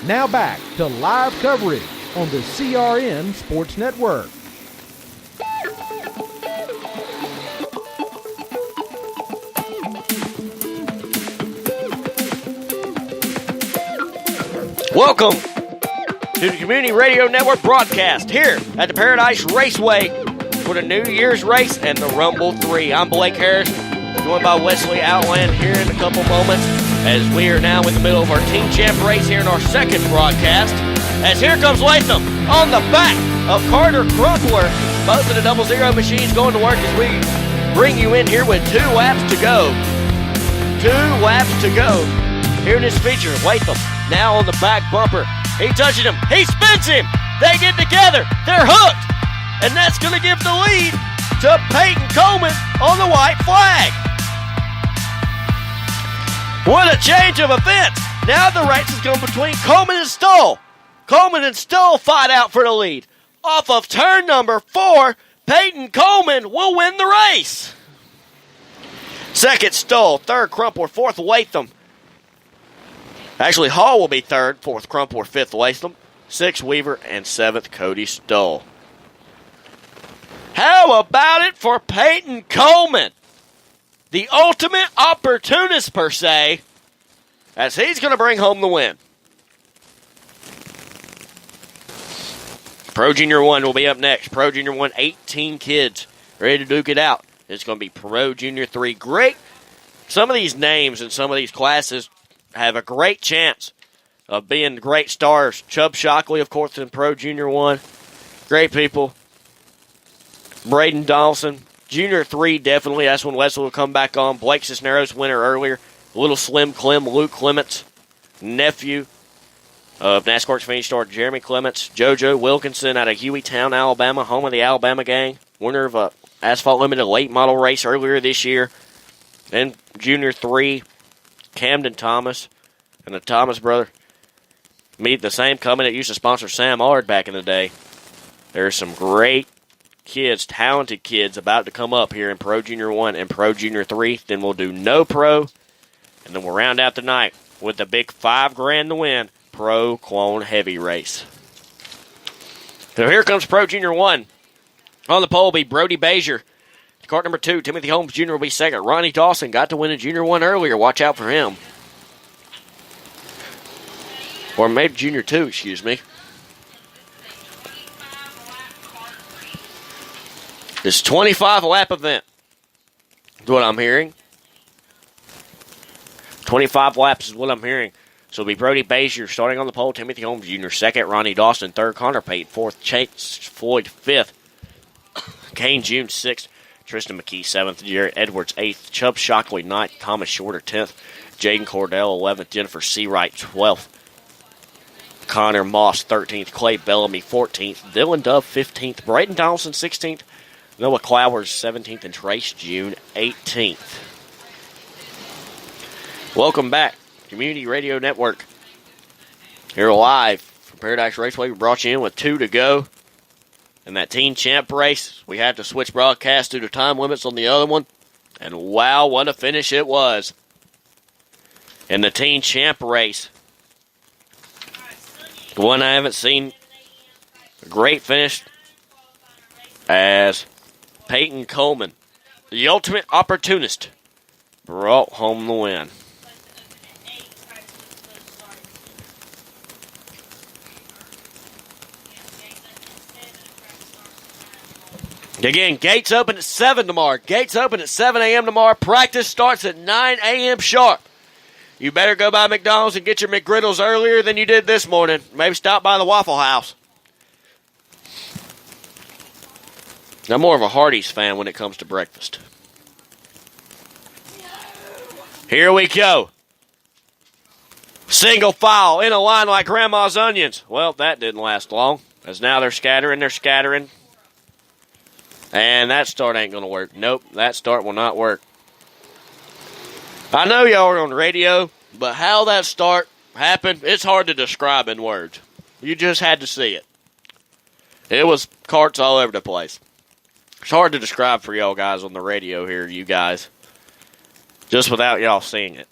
Now back to live coverage on the CRN Sports Network. Welcome to the Community Radio Network broadcast here at the Paradise Raceway for the New Year's race and the Rumble 3. I'm Blake Harris, joined by Wesley Outland here in a couple moments as we are now in the middle of our team champ race here in our second broadcast. As here comes Latham on the back of Carter Crumpler. Both of the 00 machines going to work as we bring you in here with 2 laps to go. 2 laps to go here in this feature. Latham now on the back bumper. He touches him. He spins him. They get together. They're hooked. And that's going to give the lead to Peyton Coleman on the white flag. What a change of events. Now the race is going between Coleman and Stoll. Coleman and Stoll fight out for the lead. Off of turn number 4, Peyton Coleman will win the race. Second, Stoll. Third, Crumpler. Fourth, Latham. Actually, Hall will be third. Fourth, Crumpler. Fifth, Latham. Sixth, Weaver. And seventh, Cody Stoll. How about it for Peyton Coleman? The ultimate opportunist, per se, as he's going to bring home the win. Pro Junior 1 will be up next. Pro Junior 1, 18 kids ready to duke it out. It's going to be Pro Junior 3. Great. Some of these names and some of these classes have a great chance of being great stars. Chubb Shockley, of course, in Pro Junior 1. Great people. Braden Donaldson. Junior 3, definitely. That's when Wesley will come back on. Blake Cisneros, winner earlier. Little Slim Clem, Luke Clements, nephew of NASCAR Xfinity star Jeremy Clements. JoJo Wilkinson out of Hueytown, Alabama, home of the Alabama gang. Winner of a Asphalt Limited late model race earlier this year. Then Junior 3, Camden Thomas and the Thomas brother. Meet the same company that used to sponsor Sam Ard back in the day. There's some great kids, talented kids about to come up here in Pro Junior 1 and Pro Junior 3. Then we'll do no pro, and then we'll round out the night with the big $5,000 to win Pro Clone Heavy race. So here comes Pro Junior 1. On the pole will be Brody Bazier. Cart number 2, Timothy Holmes Jr. will be second. Ronnie Dawson got to win in Junior 1 earlier. Watch out for him. Or maybe Junior 2, excuse me. This 25-lap event is what I'm hearing. 25 laps is what I'm hearing. So it'll be Brody Bazier starting on the pole. Timothy Holmes Jr. second. Ronnie Dawson third. Connor Pate fourth. Chase Floyd fifth. Kane June sixth. Tristan McKee 7th, Jarrett Edwards 8th, Chubb Shockley 9th, Thomas Shorter 10th, Jaden Cordell 11th, Jennifer Seawright 12th, Connor Moss 13th, Clay Bellamy 14th, Dylan Dove 15th, Braden Donaldson 16th, Noah Clowers 17th, and Trace June 18th. Welcome back, Community Radio Network. Here live from Paradise Raceway. We brought you in with 2 to go. In that teen champ race, we had to switch broadcast due to time limits on the other one. And wow, what a finish it was. In the teen champ race. The one I haven't seen. A great finish as Peyton Coleman, the ultimate opportunist, brought home the win. Again, gates open at 7 tomorrow. Gates open at 7 a.m. tomorrow. Practice starts at 9 a.m. sharp. You better go by McDonald's and get your McGriddles earlier than you did this morning. Maybe stop by the Waffle House. I'm more of a Hardee's fan when it comes to breakfast. Here we go. Single file in a line like Grandma's onions. Well, that didn't last long, as now they're scattering. And that start ain't going to work. Nope, that start will not work. I know y'all are on the radio, but how that start happened, it's hard to describe in words. You just had to see it. It was carts all over the place. It's hard to describe for y'all guys on the radio here, you guys, just without y'all seeing it.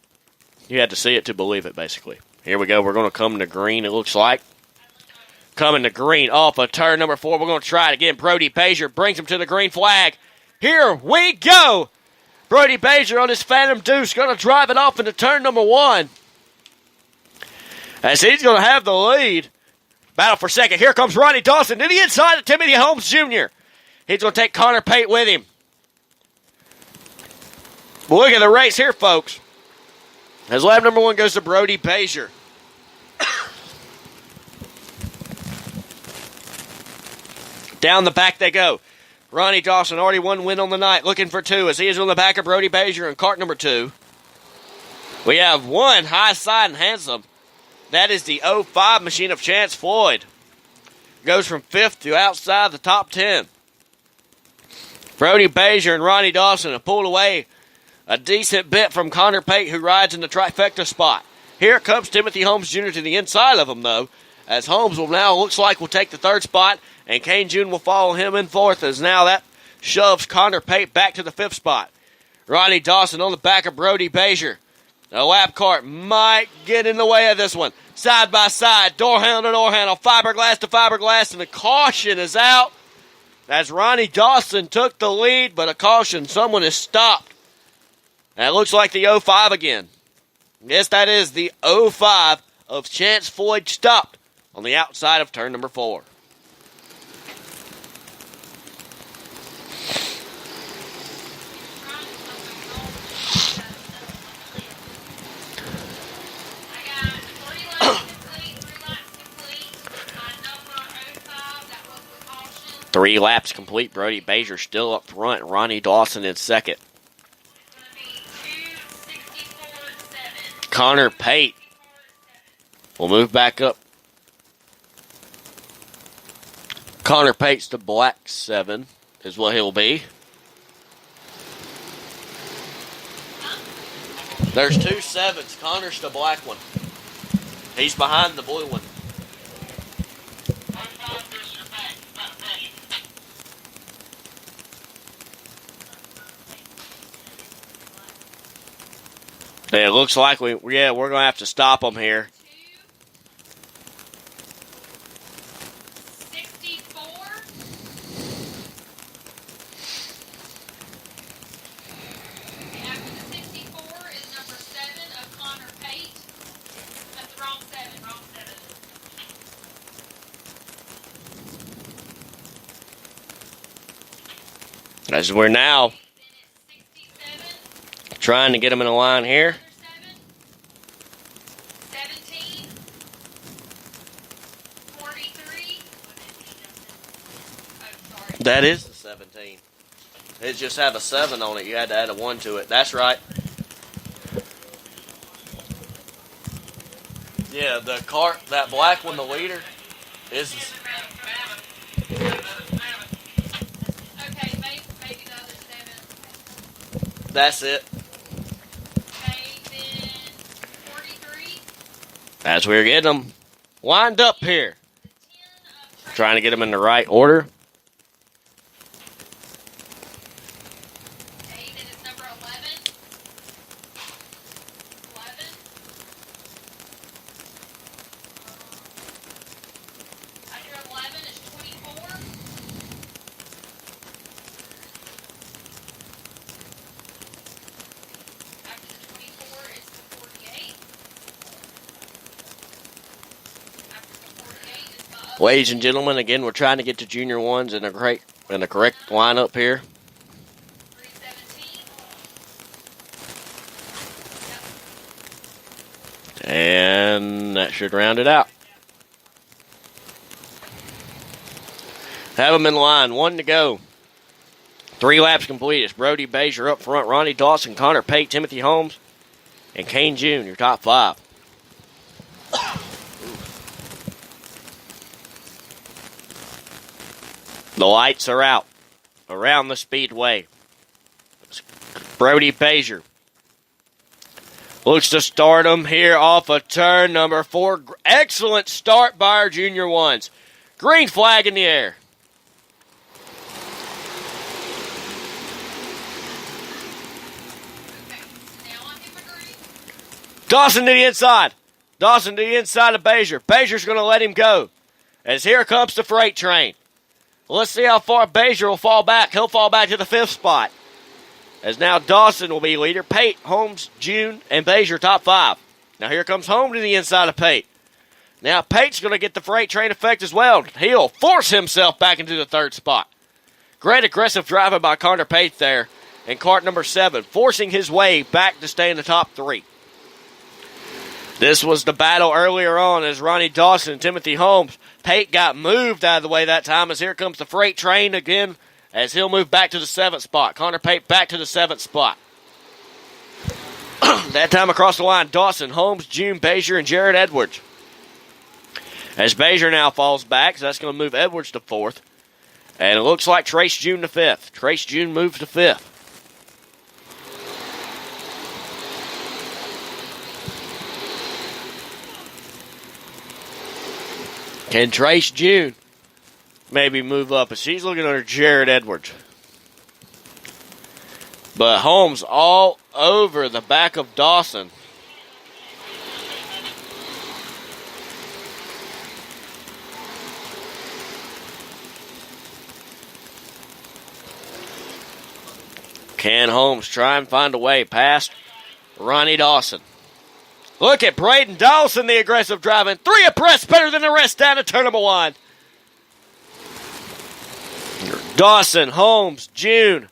You had to see it to believe it, basically. Here we go. We're going to come to green, it looks like. Coming to green off of turn number 4. We're going to try it again. Brody Bazier brings him to the green flag. Here we go. Brody Bazier on his Phantom Deuce going to drive it off into turn number 1. As he's going to have the lead. Battle for second. Here comes Ronnie Dawson to the inside of Timothy Holmes Jr. He's going to take Connor Pate with him. Well, look at the race here, folks. As lap number 1 goes to Brody Bazier. Down the back they go. Ronnie Dawson already 1 win on the night, looking for 2 as he is on the back of Brody Bazier in cart number 2. We have 1 high side and handsome. That is the 05 machine of Chance Floyd. Goes from 5th to outside the top 10. Brody Bazier and Ronnie Dawson have pulled away a decent bit from Connor Pate, who rides in the trifecta spot. Here comes Timothy Holmes Jr. to the inside of him, though, as Holmes looks like will take the 3rd spot, and Kane June will follow him in 4th, as now that shoves Connor Pate back to the 5th spot. Ronnie Dawson on the back of Brody Bazier. The lap cart might get in the way of this one. Side by side, door handle to door handle, fiberglass to fiberglass, and the caution is out as Ronnie Dawson took the lead, but a caution, someone is stopped. And it looks like the 05 again. Yes, that is the 05 of Chance Floyd stopped on the outside of turn number 4. Three laps complete. Brody Bazier still up front. Ronnie Dawson in second. Connor Pate will move back up. Connor Pate's the black 7 is what he'll be. There's 2 7s. Connor's the black one. He's behind the blue one. It looks like we're going to have to stop them here. 64. And after the 64 is number 7 of Connor Pate. That's the wrong 7, wrong 7. As we're now trying to get them in a line here. 17, 43. Oh, sorry. That is the 17. It just have a 7 on it. You had to add a 1 to it. That's right. Yeah, the cart, that black one, the leader, is... Okay, maybe the other 7. That's it. Okay, then 43. As we're getting them lined up here. Trying to get them in the right order. Okay, then it's number 11. 11. After 11 is 24. After the 24 is the 48. After the 48 is the other. Ladies and gentlemen, again, we're trying to get to junior ones in the correct lineup here. 317. And that should round it out. Have them in line. 1 to go. 3 laps complete. It's Brody Bazier up front. Ronnie Dawson, Connor Pate, Timothy Holmes, and Kane June, your top 5. The lights are out around the speedway. Brody Bazier looks to start them here off of turn number 4. Excellent start by our junior ones. Green flag in the air. Okay, now on him agree. Dawson to the inside. Dawson to the inside of Bazier. Bazier's going to let him go. As here comes the freight train. Let's see how far Bazier will fall back. He'll fall back to the 5th spot. As now Dawson will be leader. Pate, Holmes, June, and Bazier top 5. Now here comes Holmes to the inside of Pate. Now Pate's going to get the freight train effect as well. He'll force himself back into the 3rd spot. Great aggressive driving by Connor Pate there in cart number 7, forcing his way back to stay in the top 3. This was the battle earlier on as Ronnie Dawson and Timothy Holmes. Pate got moved out of the way that time as here comes the freight train again as he'll move back to the 7th spot. Connor Pate back to the 7th spot. That time across the line, Dawson, Holmes, June, Bazier, and Jared Edwards. As Bazier now falls back, so that's going to move Edwards to 4th. And it looks like Trace June to 5th. Trace June moves to 5th. Can Trace June maybe move up? As she's looking under Jared Edwards. But Holmes all over the back of Dawson. Can Holmes try and find a way past Ronnie Dawson? Look at Braden Dawson, the aggressive driving. 3 abreast, better than the rest down to turn number 1. Dawson, Holmes, June.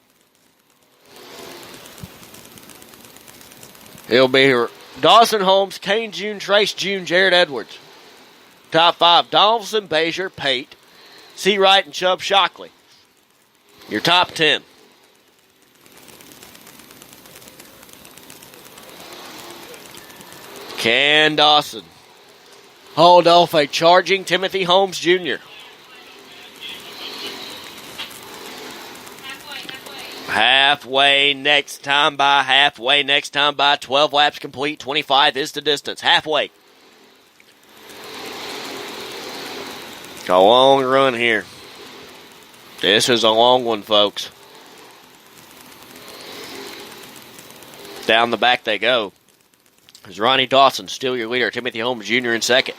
He'll be here. Dawson, Holmes, Kane June, Trace June, Jared Edwards. Top 5, Donaldson, Bazier, Pate, Seawright, and Chubb Shockley. Your top 10. Can Dawson hold off a charging Timothy Holmes Jr.? Halfway next time by. 12 laps complete. 25 is the distance. Halfway. A long run here. This is a long one, folks. Down the back they go. As Ronnie Dawson still your leader. Timothy Holmes Jr. in 2nd.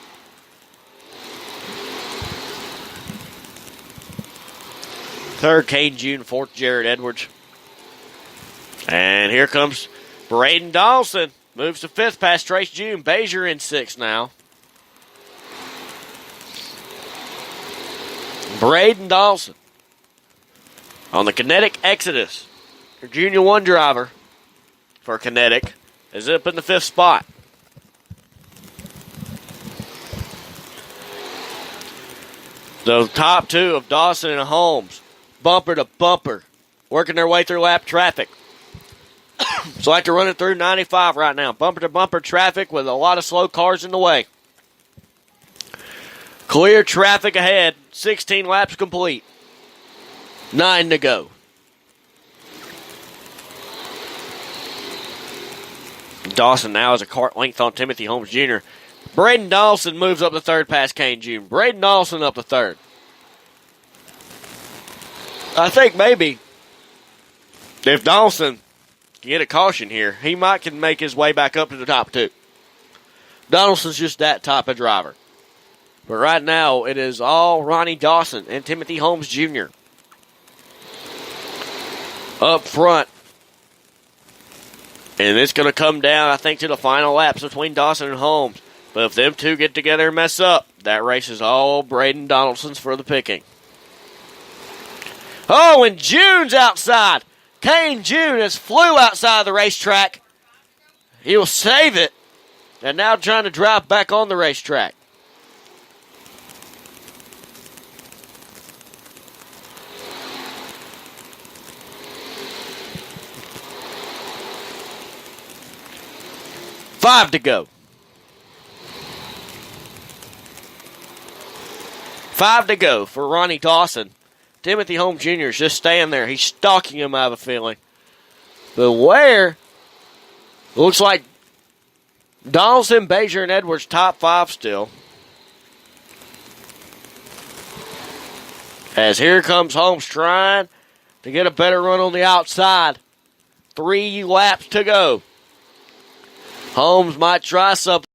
Third, Kane June. 4th, Jared Edwards. And here comes Braden Dawson. Moves to 5th past Trace June. Bazier in 6th now. Braden Dawson on the Kinetic Exodus. Your Junior 1 driver for Kinetic is up in the 5th spot. The top 2 of Dawson and Holmes, bumper to bumper, working their way through lap traffic. It's like they're running through 95 right now. Bumper to bumper traffic with a lot of slow cars in the way. Clear traffic ahead. 16 laps complete. 9 to go. Dawson now has a cart length on Timothy Holmes Jr. Braden Dawson moves up the 3rd past Kane Jr. Braden Dawson up the 3rd. I think maybe if Dawson can get a caution here, he might can make his way back up to the top 2. Donaldson's just that type of driver. But right now, it is all Ronnie Dawson and Timothy Holmes Jr. up front. And it's going to come down, I think, to the final laps between Dawson and Holmes. But if them two get together and mess up, that race is all Braden Donaldson's for the picking. Oh, and June's outside. Kane June has flew outside the racetrack. He will save it. And now trying to drive back on the racetrack. Five to go. 5 to go for Ronnie Dawson. Timothy Holmes Jr. is just staying there. He's stalking him, I have a feeling. But where? Looks like Donaldson, Bazier, and Edwards top 5 still. As here comes Holmes trying to get a better run on the outside. 3 laps to go. Holmes might try something.